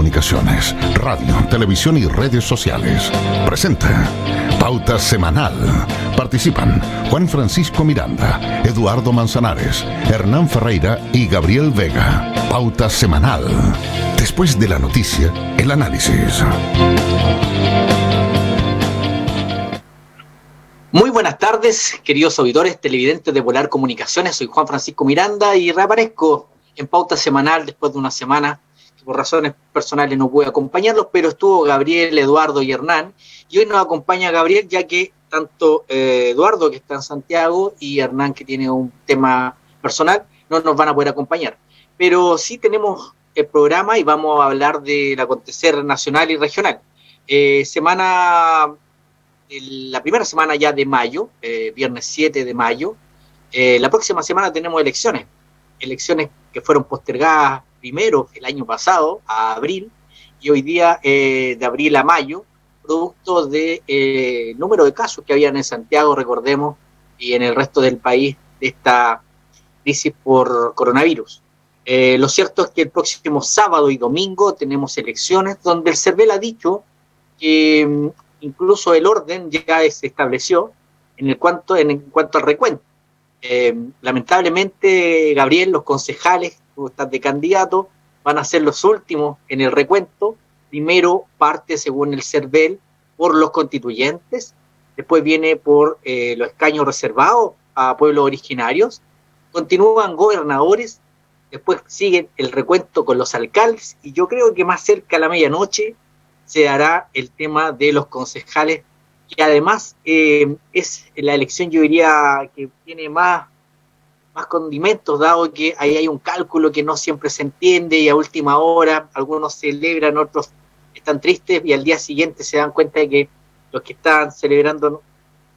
Comunicaciones, radio, televisión y redes sociales. Presenta Pauta Semanal. Participan Juan Francisco Miranda, Eduardo Manzanares, Hernán Ferreira y Gabriel Vega. Pauta Semanal. Después de la noticia, el análisis. Muy buenas tardes, queridos auditores televidentes de Polar Comunicaciones. Soy Juan Francisco Miranda y reaparezco en Pauta Semanal después de una semana que por razones personales no pude acompañarlos, pero estuvo Gabriel, Eduardo y Hernán. Y hoy nos acompaña Gabriel, ya que tanto Eduardo, que está en Santiago, y Hernán, que tiene un tema personal, no nos van a poder acompañar. Pero sí tenemos el programa y vamos a hablar del acontecer nacional y regional. La primera semana ya de mayo, viernes 7 de mayo, la próxima semana tenemos elecciones que fueron postergadas primero el año pasado, a abril, y hoy día de abril a mayo, producto de número de casos que habían en Santiago, recordemos, y en el resto del país de esta crisis por coronavirus. Lo cierto es que el próximo sábado y domingo tenemos elecciones donde el CERVEL ha dicho que incluso el orden ya se estableció en cuanto al recuento. Lamentablemente, Gabriel, los concejales, tú estás de candidato, van a ser los últimos en el recuento. Primero parte, según el CERVEL, por los constituyentes, después viene por los escaños reservados a pueblos originarios, continúan gobernadores, después sigue el recuento con los alcaldes, y yo creo que más cerca a la medianoche se hará el tema de los concejales, que además es la elección, yo diría, que tiene más condimentos, dado que ahí hay un cálculo que no siempre se entiende y a última hora algunos celebran, otros están tristes y al día siguiente se dan cuenta de que los que estaban celebrando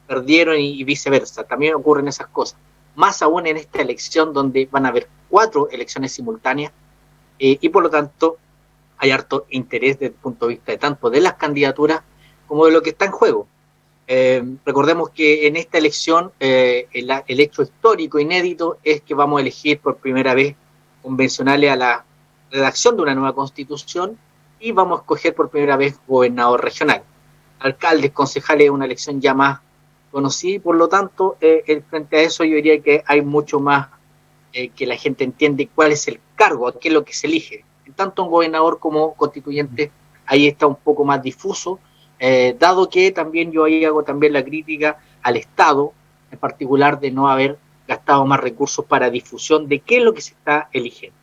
perdieron y viceversa. También ocurren esas cosas. Más aún en esta elección donde van a haber 4 elecciones simultáneas y por lo tanto hay harto interés desde el punto de vista de tanto de las candidaturas como de lo que está en juego. Recordemos que en esta elección el hecho histórico inédito es que vamos a elegir por primera vez convencionales a la redacción de una nueva constitución y vamos a escoger por primera vez gobernador regional. Alcaldes, concejales, es una elección ya más conocida y por lo tanto frente a eso yo diría que hay mucho más que la gente entiende cuál es el cargo, qué es lo que se elige. Tanto un gobernador como constituyente, ahí está un poco más difuso, dado que también yo ahí hago también la crítica al Estado, en particular de no haber gastado más recursos para difusión de qué es lo que se está eligiendo.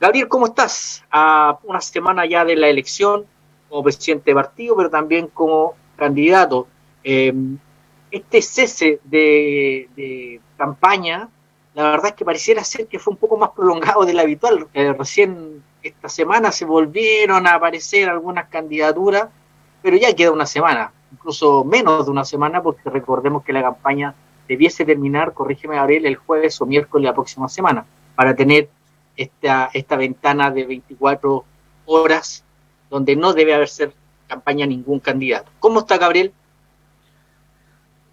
Gabriel, ¿cómo estás? A una semana ya de la elección, como presidente de partido, pero también como candidato. Este cese de campaña, la verdad es que pareciera ser que fue un poco más prolongado de lo habitual. Recién esta semana se volvieron a aparecer algunas candidaturas, pero ya queda una semana, incluso menos de una semana, porque recordemos que la campaña debiese terminar, corrígeme Gabriel, el jueves o miércoles de la próxima semana, para tener esta ventana de 24 horas donde no debe haber campaña ningún candidato. ¿Cómo está, Gabriel?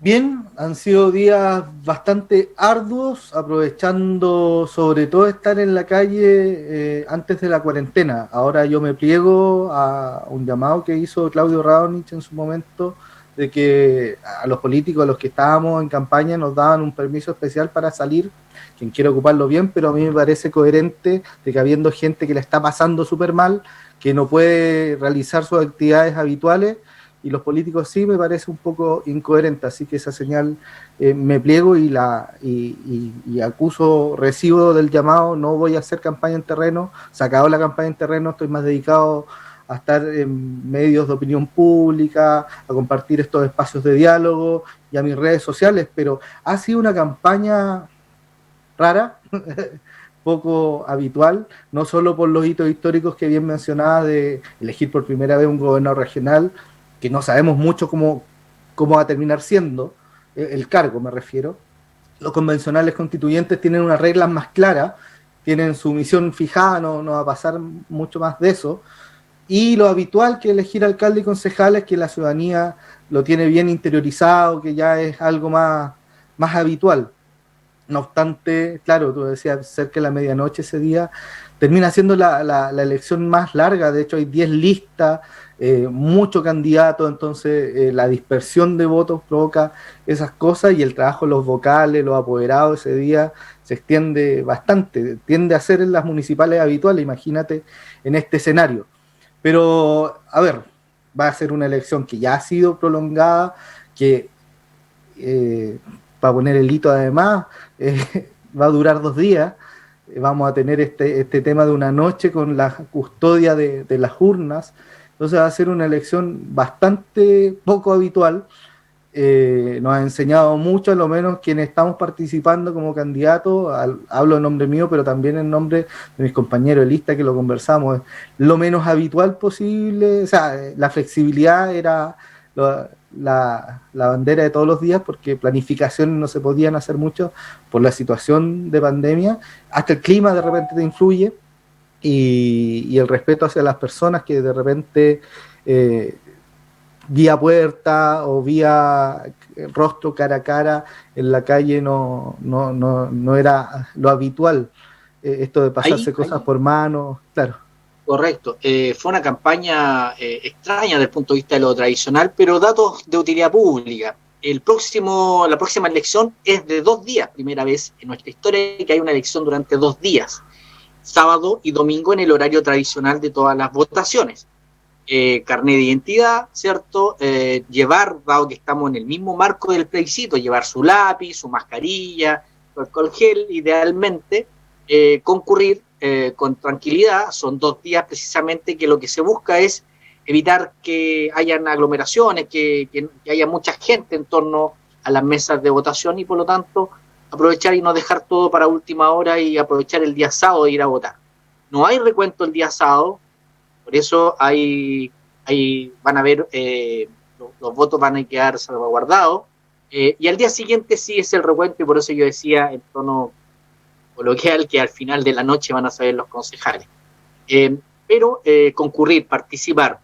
Bien, han sido días bastante arduos, aprovechando sobre todo estar en la calle antes de la cuarentena. Ahora yo me pliego a un llamado que hizo Claudio Raonich en su momento, de que a los políticos, a los que estábamos en campaña, nos daban un permiso especial para salir, quien quiera ocuparlo bien, pero a mí me parece coherente de que habiendo gente que la está pasando súper mal, que no puede realizar sus actividades habituales, y los políticos sí, me parece un poco incoherente, así que esa señal me pliego y recibo del llamado. No voy a hacer campaña en terreno, se acabó la campaña en terreno, estoy más dedicado a estar en medios de opinión pública, a compartir estos espacios de diálogo y a mis redes sociales, pero ha sido una campaña rara, poco habitual, no solo por los hitos históricos que bien mencionaba de elegir por primera vez un gobernador regional, que no sabemos mucho cómo va a terminar siendo, el cargo me refiero. Los convencionales constituyentes tienen unas reglas más claras, tienen su misión fijada, no va a pasar mucho más de eso, y lo habitual que elegir alcalde y concejales, que la ciudadanía lo tiene bien interiorizado, que ya es algo más habitual. No obstante, claro, tú decías cerca de la medianoche ese día, termina siendo la elección más larga. De hecho hay 10 listas, mucho candidato, entonces la dispersión de votos provoca esas cosas, y el trabajo de los vocales, los apoderados ese día se extiende bastante, tiende a ser en las municipales habituales, imagínate en este escenario. Pero, a ver, va a ser una elección que ya ha sido prolongada, que eh, para poner el hito además, va a durar 2 días. Vamos a tener este tema de una noche con la custodia de las urnas. Entonces va a ser una elección bastante poco habitual. Nos ha enseñado mucho, a lo menos quienes estamos participando como candidatos, hablo en nombre mío, pero también en nombre de mis compañeros de lista que lo conversamos, lo menos habitual posible. O sea, la flexibilidad era la bandera de todos los días, porque planificaciones no se podían hacer mucho por la situación de pandemia. Hasta el clima de repente te influye, y el respeto hacia las personas que de repente vía puerta o vía rostro cara a cara en la calle no era lo habitual. Esto de pasarse cosas por manos, claro. Correcto. Fue una campaña extraña desde el punto de vista de lo tradicional, pero datos de utilidad pública. La próxima elección es de 2 días, primera vez en nuestra historia que hay una elección durante 2 días, sábado y domingo en el horario tradicional de todas las votaciones. Carnet de identidad, ¿cierto? Llevar, dado que estamos en el mismo marco del plebiscito, llevar su lápiz, su mascarilla, su alcohol gel, idealmente, concurrir con tranquilidad. Son 2 días precisamente que lo que se busca es evitar que hayan aglomeraciones, que haya mucha gente en torno a las mesas de votación, y por lo tanto aprovechar y no dejar todo para última hora y aprovechar el día sábado de ir a votar. No hay recuento el día sábado, por eso van a haber, los votos van a quedar salvaguardados, y al día siguiente sí es el recuento, y por eso yo decía en tono coloquial que al final de la noche van a saber los concejales. Pero concurrir, participar,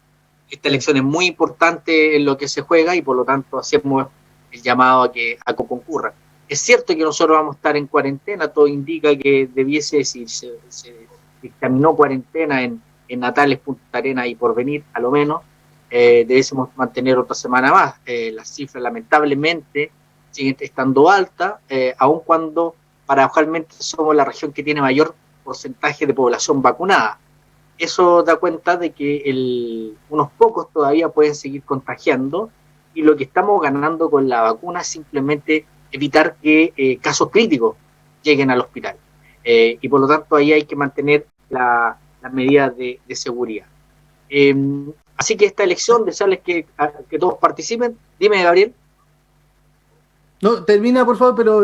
esta elección es muy importante en lo que se juega, y por lo tanto hacemos el llamado a que concurran. Es cierto que nosotros vamos a estar en cuarentena, todo indica que debiese, si se dictaminó cuarentena en Natales, Punta Arenas y Porvenir, a lo menos, debiésemos mantener otra semana más. Las cifras lamentablemente siguen estando altas, aun cuando paradojalmente somos la región que tiene mayor porcentaje de población vacunada. Eso da cuenta de que unos pocos todavía pueden seguir contagiando, y lo que estamos ganando con la vacuna es simplemente evitar que casos críticos lleguen al hospital. Y por lo tanto ahí hay que mantener las medidas de seguridad. Así que esta elección, desearles que todos participen. Dime, Gabriel. No, termina por favor, pero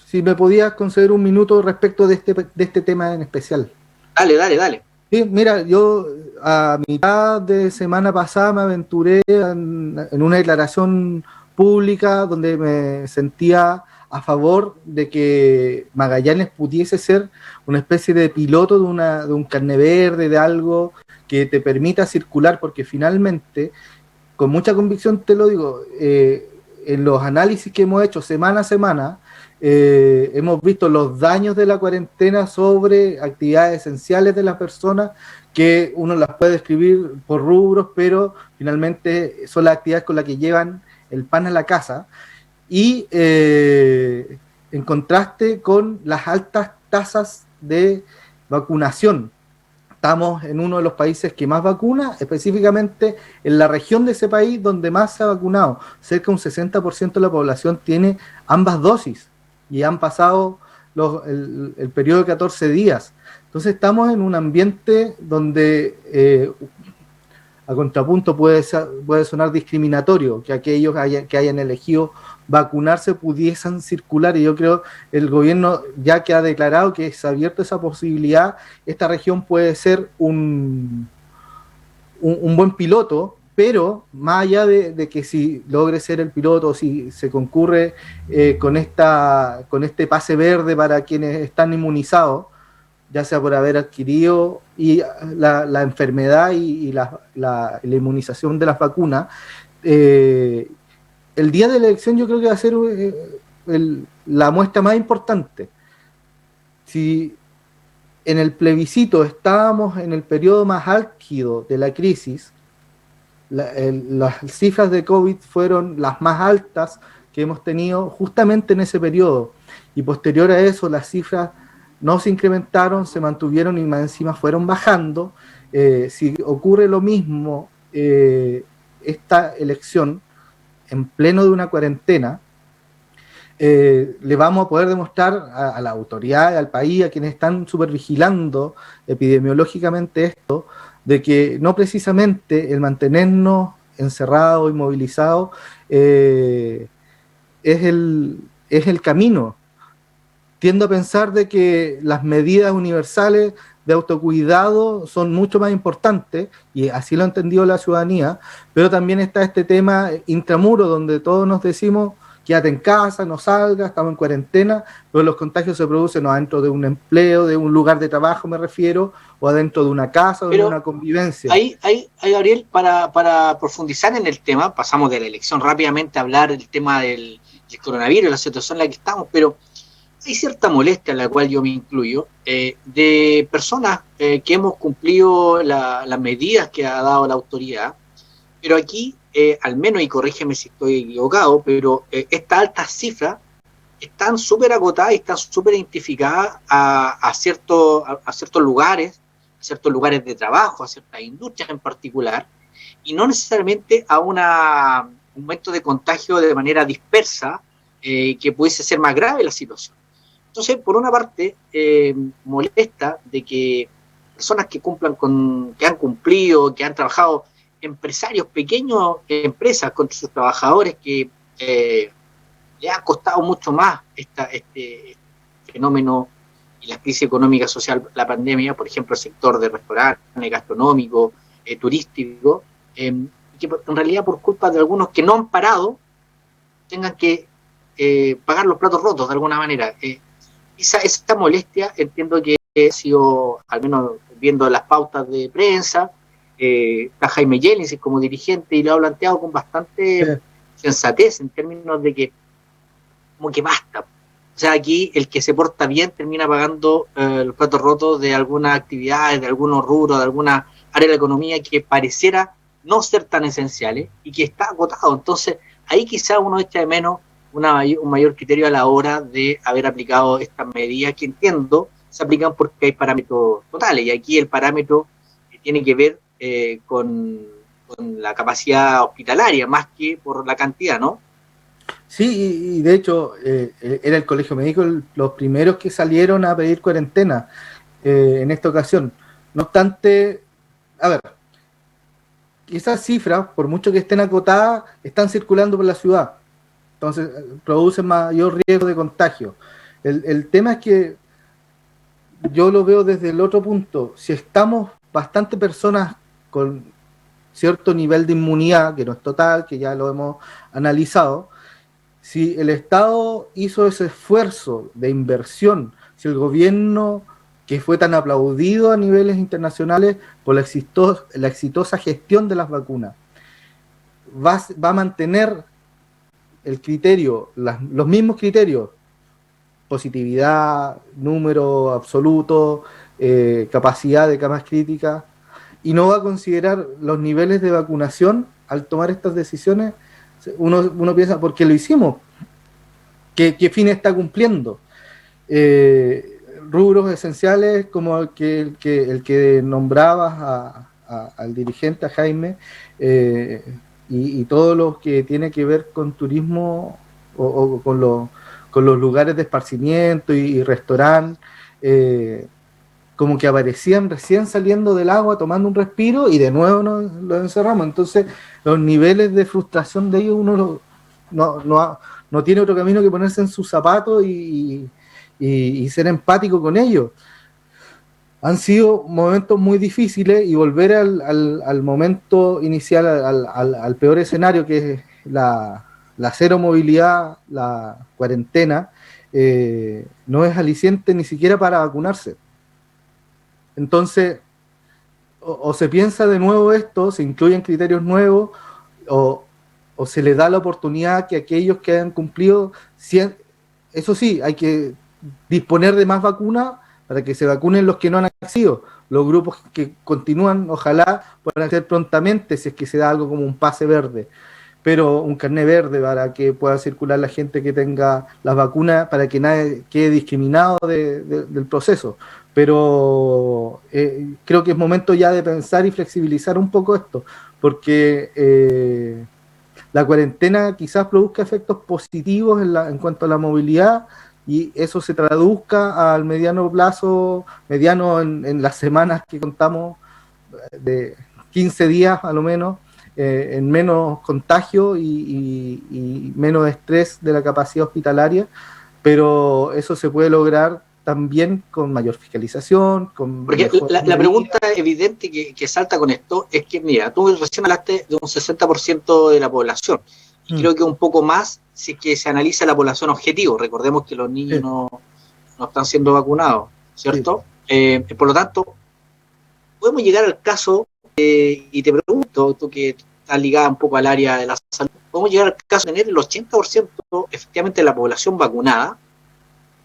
si me podías conceder un minuto respecto de este tema en especial. Dale. Sí, mira, yo a mitad de semana pasada me aventuré en una declaración pública donde me sentía a favor de que Magallanes pudiese ser una especie de piloto de un carnet verde, de algo que te permita circular, porque finalmente, con mucha convicción te lo digo, en los análisis que hemos hecho semana a semana, hemos visto los daños de la cuarentena sobre actividades esenciales de las personas, que uno las puede describir por rubros, pero finalmente son las actividades con las que llevan el pan a la casa, y en contraste con las altas tasas de vacunación. Estamos en uno de los países que más vacuna, específicamente en la región de ese país donde más se ha vacunado. Cerca de un 60% de la población tiene ambas dosis, y han pasado el periodo de 14 días. Entonces estamos en un ambiente donde a contrapunto puede sonar discriminatorio que aquellos que hayan elegido vacunarse pudiesen circular, y yo creo el gobierno, ya que ha declarado que se ha abierto esa posibilidad, esta región puede ser un buen piloto, pero más allá de que si logre ser el piloto, si se concurre con este pase verde para quienes están inmunizados, ya sea por haber adquirido la enfermedad y la inmunización de las vacunas, el día de la elección yo creo que va a ser la muestra más importante. si en el plebiscito estábamos en el periodo más álgido de la crisis, las cifras de COVID fueron las más altas que hemos tenido justamente en ese periodo, y posterior a eso las cifras no se incrementaron, se mantuvieron y más encima fueron bajando. Si ocurre lo mismo esta elección en pleno de una cuarentena, le vamos a poder demostrar a la autoridad, al país, a quienes están supervigilando epidemiológicamente esto, de que no precisamente el mantenernos encerrados y movilizados es el camino. Tiendo a pensar de que las medidas universales de autocuidado son mucho más importantes, y así lo ha entendido la ciudadanía, pero también está este tema intramuro, donde todos nos decimos, quédate en casa, no salgas, estamos en cuarentena, pero los contagios se producen adentro de un empleo, de un lugar de trabajo me refiero, o adentro de una casa o de una convivencia. Ahí, Gabriel, para profundizar en el tema, pasamos de la elección rápidamente a hablar del tema del coronavirus, la situación en la que estamos, pero hay cierta molestia, en la cual yo me incluyo, de personas que hemos cumplido las medidas que ha dado la autoridad, pero aquí, al menos, y corrígeme si estoy equivocado, pero estas altas cifras están súper acotadas y están súper identificadas a ciertos lugares, a ciertos lugares de trabajo, a ciertas industrias en particular, y no necesariamente a un aumento de contagio de manera dispersa, que pudiese ser más grave la situación. Entonces, por una parte, molesta de que personas que han cumplido, que han trabajado, empresarios, pequeños empresas con sus trabajadores que le ha costado mucho más este fenómeno y la crisis económica social, la pandemia, por ejemplo, el sector de restaurantes, gastronómico, turístico, que en realidad por culpa de algunos que no han parado, tengan que pagar los platos rotos de alguna manera. Esa molestia entiendo que ha sido, al menos viendo las pautas de prensa, está Jaime Yeltsin como dirigente y lo ha planteado con bastante sensatez en términos de que como que basta. O sea, aquí el que se porta bien termina pagando los platos rotos de algunas actividades, de algunos rubros, de alguna área de la economía que pareciera no ser tan esenciales y que está agotado. Entonces, ahí quizá uno echa de menos un mayor criterio a la hora de haber aplicado estas medidas que entiendo se aplican porque hay parámetros totales, y aquí el parámetro tiene que ver con la capacidad hospitalaria más que por la cantidad, ¿no? Sí, y de hecho era el Colegio Médico los primeros que salieron a pedir cuarentena en esta ocasión. No obstante, a ver, esas cifras, por mucho que estén acotadas, están circulando por la ciudad, entonces producen mayor riesgo de contagio. El tema es que yo lo veo desde el otro punto. Si estamos bastante personas con cierto nivel de inmunidad, que no es total, que ya lo hemos analizado, si el Estado hizo ese esfuerzo de inversión, si el gobierno, que fue tan aplaudido a niveles internacionales por la exitosa gestión de las vacunas, va a mantener el criterio, los mismos criterios, positividad, número absoluto, capacidad de camas críticas, y no va a considerar los niveles de vacunación al tomar estas decisiones, uno piensa, ¿por qué lo hicimos? ¿Qué fin está cumpliendo? Rubros esenciales como el que nombrabas al dirigente, a Jaime, y todo lo que tiene que ver con turismo o con los lugares de esparcimiento y restaurantes, como que aparecían recién saliendo del agua, tomando un respiro, y de nuevo los encerramos. Entonces, los niveles de frustración de ellos, uno no tiene otro camino que ponerse en sus zapatos y ser empático con ellos. Han sido momentos muy difíciles, y volver al momento inicial, al peor escenario, que es la cero movilidad, la cuarentena, no es aliciente ni siquiera para vacunarse. Entonces, o se piensa de nuevo esto, se incluyen criterios nuevos, o se le da la oportunidad que aquellos que han cumplido, eso sí, hay que disponer de más vacunas para que se vacunen los que no han accedido. Los grupos que continúan, ojalá puedan acceder prontamente si es que se da algo como un pase verde, pero un carnet verde para que pueda circular la gente que tenga las vacunas, para que nadie quede discriminado del proceso. Pero creo que es momento ya de pensar y flexibilizar un poco esto, porque la cuarentena quizás produzca efectos positivos en cuanto a la movilidad, y eso se traduzca al mediano plazo, mediano en las semanas que contamos, de 15 días a lo menos, en menos contagio y menos estrés de la capacidad hospitalaria, pero eso se puede lograr también con mayor fiscalización, con... Porque la pregunta evidente que salta con esto es que, mira, tú recién hablaste de un 60% de la población, y creo que un poco más si es que se analiza la población objetivo. Recordemos que los niños no están siendo vacunados, ¿cierto? Sí. Por lo tanto, podemos llegar al caso, y te pregunto, tú que estás ligada un poco al área de la salud, podemos llegar al caso de tener el 80% efectivamente de la población vacunada,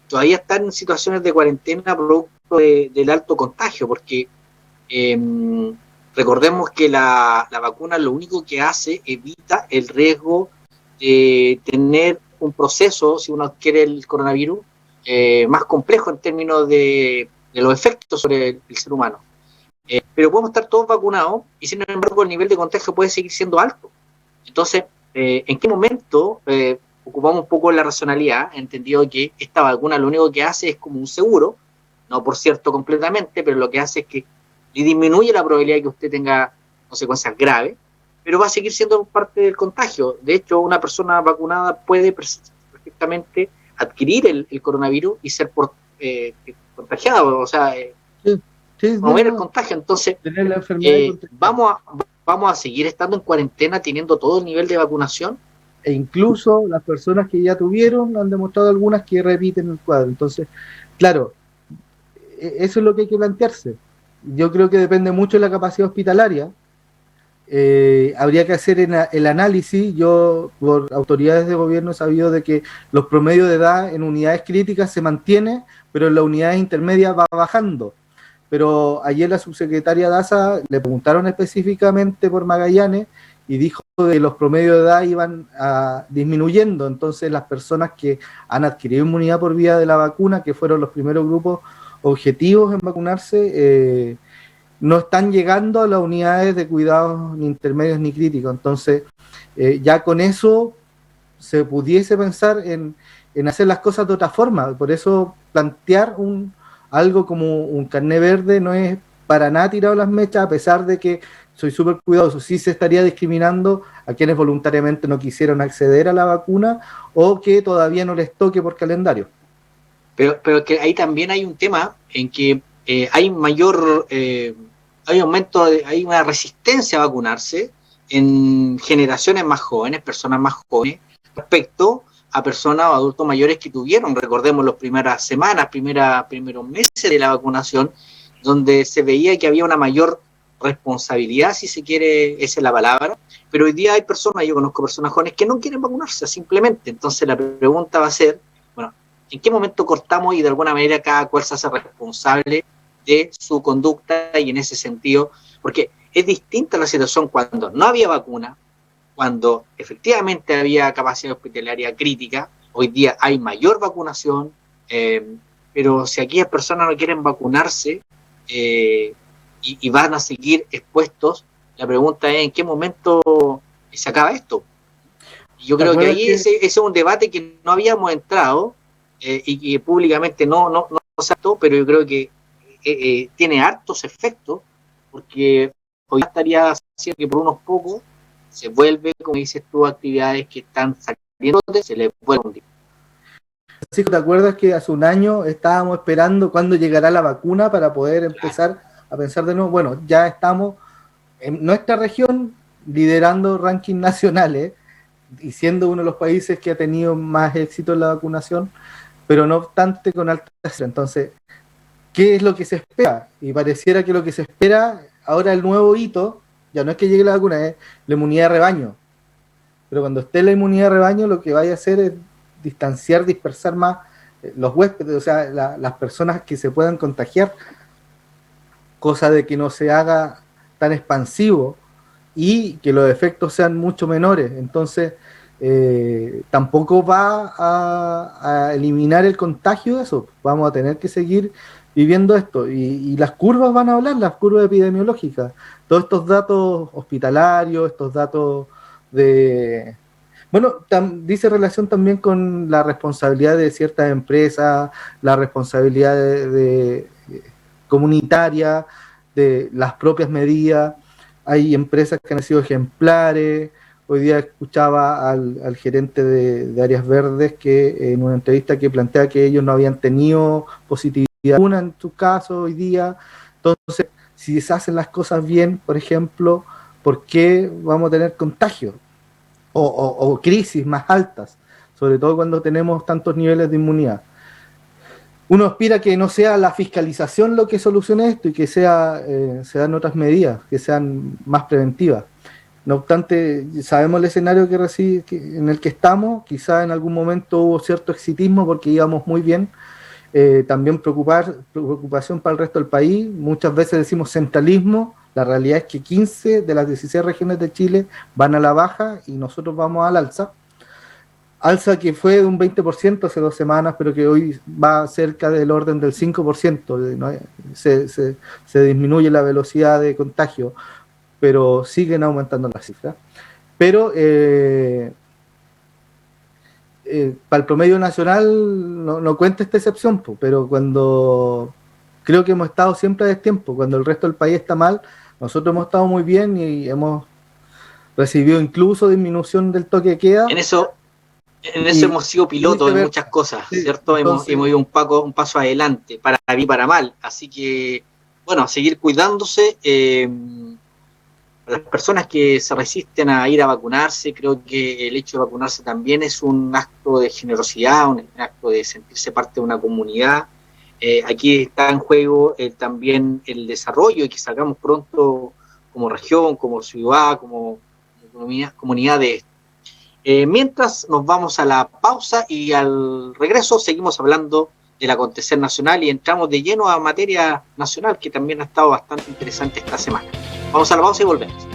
todavía están en situaciones de cuarentena producto del alto contagio, porque recordemos que la vacuna lo único que hace, evita el riesgo de tener un proceso, si uno adquiere el coronavirus, más complejo en términos de los efectos sobre el ser humano. Pero podemos estar todos vacunados y sin embargo el nivel de contagio puede seguir siendo alto. Entonces, ¿en qué momento ocupamos un poco la racionalidad, entendido que esta vacuna lo único que hace es como un seguro, no por cierto completamente, pero lo que hace es que le disminuye la probabilidad de que usted tenga consecuencias graves, pero va a seguir siendo parte del contagio? De hecho, una persona vacunada puede perfectamente adquirir el coronavirus y ser contagiada, o sea, mover el contagio. Entonces, vamos a seguir estando en cuarentena teniendo todo el nivel de vacunación. E incluso las personas que ya tuvieron han demostrado algunas que repiten el cuadro. Entonces, claro, eso es lo que hay que plantearse. Yo creo que depende mucho de la capacidad hospitalaria. Habría que hacer el análisis. Yo, por autoridades de gobierno, he sabido de que los promedios de edad en unidades críticas se mantiene, pero en las unidades intermedias va bajando. Pero ayer la subsecretaria Daza le preguntaron específicamente por Magallanes y dijo que los promedios de edad iban disminuyendo. Entonces las personas que han adquirido inmunidad por vía de la vacuna, que fueron los primeros grupos objetivos en vacunarse, no están llegando a las unidades de cuidados ni intermedios ni críticos. Entonces ya con eso se pudiese pensar en hacer las cosas de otra forma. Por eso plantear algo como un carnet verde no es para nada tirado las mechas, a pesar de que soy súper cuidadoso. Sí se estaría discriminando a quienes voluntariamente no quisieron acceder a la vacuna o que todavía no les toque por calendario. Pero que ahí también hay un tema en que hay mayor, hay aumento, hay una resistencia a vacunarse en generaciones más jóvenes, personas más jóvenes, respecto a personas o adultos mayores que tuvieron, recordemos, las primeras semanas, primeros meses de la vacunación, donde se veía que había una mayor responsabilidad, si se quiere, esa es la palabra, pero hoy día hay personas, yo conozco personas jóvenes que no quieren vacunarse simplemente. Entonces la pregunta va a ser, bueno, ¿en qué momento cortamos y de alguna manera cada cual se hace responsable de su conducta? Y en ese sentido, porque es distinta la situación cuando no había vacuna, cuando efectivamente había capacidad hospitalaria crítica. Hoy día hay mayor vacunación, pero si aquellas personas no quieren vacunarse y van a seguir expuestos, la pregunta es en qué momento se acaba esto. Y yo creo que ahí ese es un debate que no habíamos entrado y que públicamente no se trató, pero yo creo que tiene hartos efectos, porque hoy estaría haciendo que por unos pocos se vuelve, como dices tú, actividades que están saliendo, se les vuelve un día. Francisco, ¿te acuerdas que hace un año estábamos esperando cuándo llegará la vacuna para poder empezar a pensar de nuevo? Bueno, ya estamos en nuestra región liderando rankings nacionales y siendo uno de los países que ha tenido más éxito en la vacunación, pero no obstante con alta cifra. Entonces, ¿qué es lo que se espera? Y pareciera que lo que se espera ahora, el nuevo hito, ya no es que llegue la vacuna, es la inmunidad de rebaño. Pero cuando esté la inmunidad de rebaño, lo que vaya a hacer es distanciar, dispersar más los huéspedes, o sea, las personas que se puedan contagiar, cosa de que no se haga tan expansivo y que los efectos sean mucho menores. Entonces, tampoco va a eliminar el contagio de eso. Vamos a tener que seguir viviendo esto. Y las curvas van a hablar, las curvas epidemiológicas. Todos estos datos hospitalarios, estos datos de... Bueno, dice relación también con la responsabilidad de ciertas empresas, la responsabilidad de comunitaria, de las propias medidas. Hay empresas que han sido ejemplares. Hoy día escuchaba al gerente de Áreas Verdes que en una entrevista que plantea que ellos no habían tenido positividad alguna en su caso hoy día. Entonces, si se hacen las cosas bien, por ejemplo, ¿por qué vamos a tener contagios o crisis más altas? Sobre todo cuando tenemos tantos niveles de inmunidad. Uno aspira que no sea la fiscalización lo que solucione esto y que se dan otras medidas que sean más preventivas. No obstante, sabemos el escenario en el que estamos. Quizá en algún momento hubo cierto exitismo porque íbamos muy bien. También preocupación para el resto del país. Muchas veces decimos centralismo. La realidad es que 15 de las 16 regiones de Chile van a la baja y nosotros vamos al alza. Alza que fue de un 20% hace 2 semanas, pero que hoy va cerca del orden del 5%. ¿No? Se disminuye la velocidad de contagio, pero siguen aumentando las cifras. Pero para el promedio nacional no cuenta esta excepción, pero cuando creo que hemos estado siempre a destiempo, cuando el resto del país está mal, nosotros hemos estado muy bien y hemos recibido incluso disminución del toque de queda. En eso hemos sido pilotos en muchas cosas, sí, ¿cierto? Entonces, hemos ido un paso adelante, para bien y para mal. Así que, bueno, seguir cuidándose. Las personas que se resisten a ir a vacunarse, creo que el hecho de vacunarse también es un acto de generosidad, un acto de sentirse parte de una comunidad. Aquí está en juego también el desarrollo y que salgamos pronto como región, como ciudad, como comunidad de esto. Mientras nos vamos a la pausa y al regreso seguimos hablando del acontecer nacional y entramos de lleno a materia nacional que también ha estado bastante interesante esta semana. Vamos a la pausa y volvemos.